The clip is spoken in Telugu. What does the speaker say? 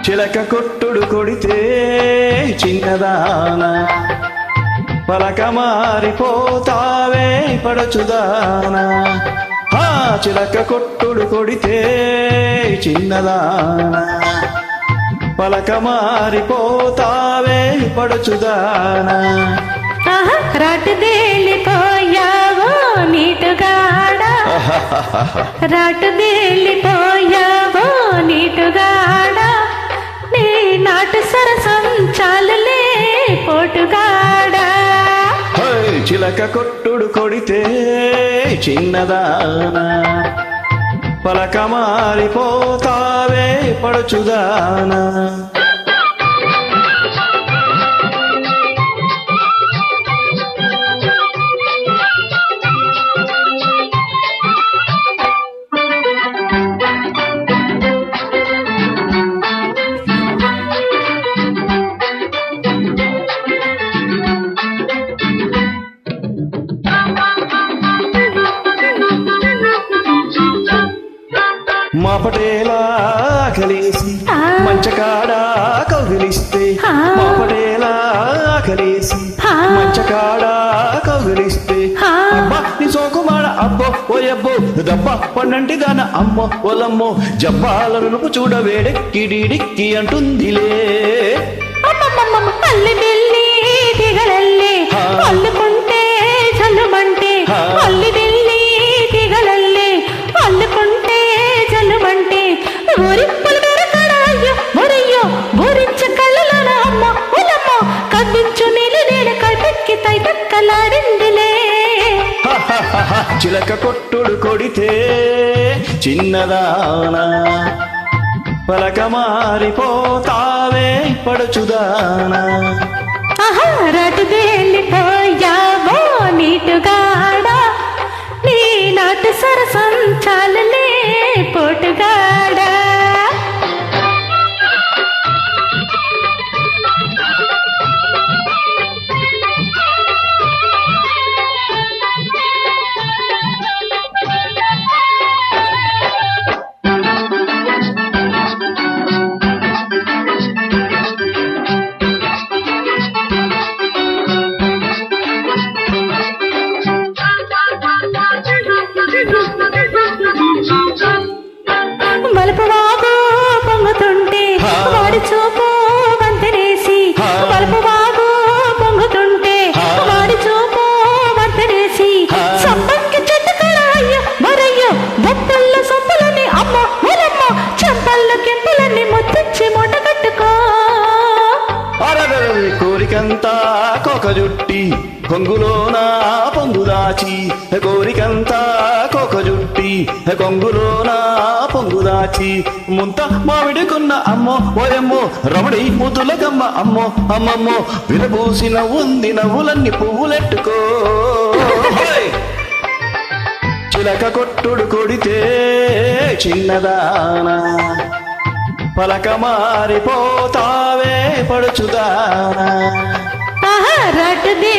చిలక కొట్టుడు కొడితే చిన్నదానా పలక మారిపోతావే పడచుదానా చిలక కొట్టుడు కొడితే చిన్నదానా పలక మారిపోతావే పడచుదానా రాటుదేలిపోయావో నీటుగాడా రాటుదేలిపోయావో నీటుగాడా నీ నాటు సరసం చాలులే పోటుగాడా చిలక కొట్టుడు కొడితే చిన్నదానా పలక మారిపోతావే పడచుదానా మా పటేలా కలిసి మంచకాడా కౌగిలిస్తే మా పటేలా కలిసి మంచకాడా కౌగిలిస్తే అబ్బా నీ సోకుమాడ అబ్బో ఓయబ్బో దబ్బ పన్నంటి దాన అమ్మో ఒలమ్మో జబ్బాల నునుపు చూడ వేడెక్కిడిడిక్కి అంటుందిలే అల్లి బిల్లి దిగలల్లే అల్లుకుంటే చల్లుమంటే అల్లి బిల్లి దిగలల్లే అల్లుకుంటే చల్లుమంటే ఊరిప్పులు దొరకడాయ్యో మొరయ్యో ఊరించ కళ్ళలోన అమ్మ ఉలమ్మో కవ్వించు నీళ్ళు నేను కైపెక్కి తైతక్కలాడిందిలే చిలక కొట్టుడు కొడితే చిన్నదానా పలక మారిపోతావే పడచుదానా రాటుదేలిపోయావో నీటుగాడా నీ నాటు సరసం చాలులే పోటుగాడా మలుపువాగు పొంగుతుంటే వాడి చూపు వంతనేసి మలుపువాగు పొంగుతుంటే వాడి చూపు వంతనేసి సంపంకి చెట్టు కడాయ్యో మరయ్యో బొప్పల్లో సొప్పులని అమ్మ ఒలమ్మ చెంపల్లో కెంపులని ముత్తిచ్చి మూట కట్టుకో కోరికంతా కోక జుట్టి కొంగులోనా పొంగుదాచి కోరికంతా కోక జుట్టి కొంగులోనా పొంగుదాచి ముంత మామిడికున్న అమ్మో ఓయమ్మో రమడి ముద్దులకమ్మ అమ్మో అమ్మమ్మో విరబూసి నవ్వుంది నవ్వులన్నీ పువ్వులెట్టుకో చిలక కొట్టుడు కొడితే చిన్నదానా పలక మారిపోతావే పడుచుదానా రాటుదే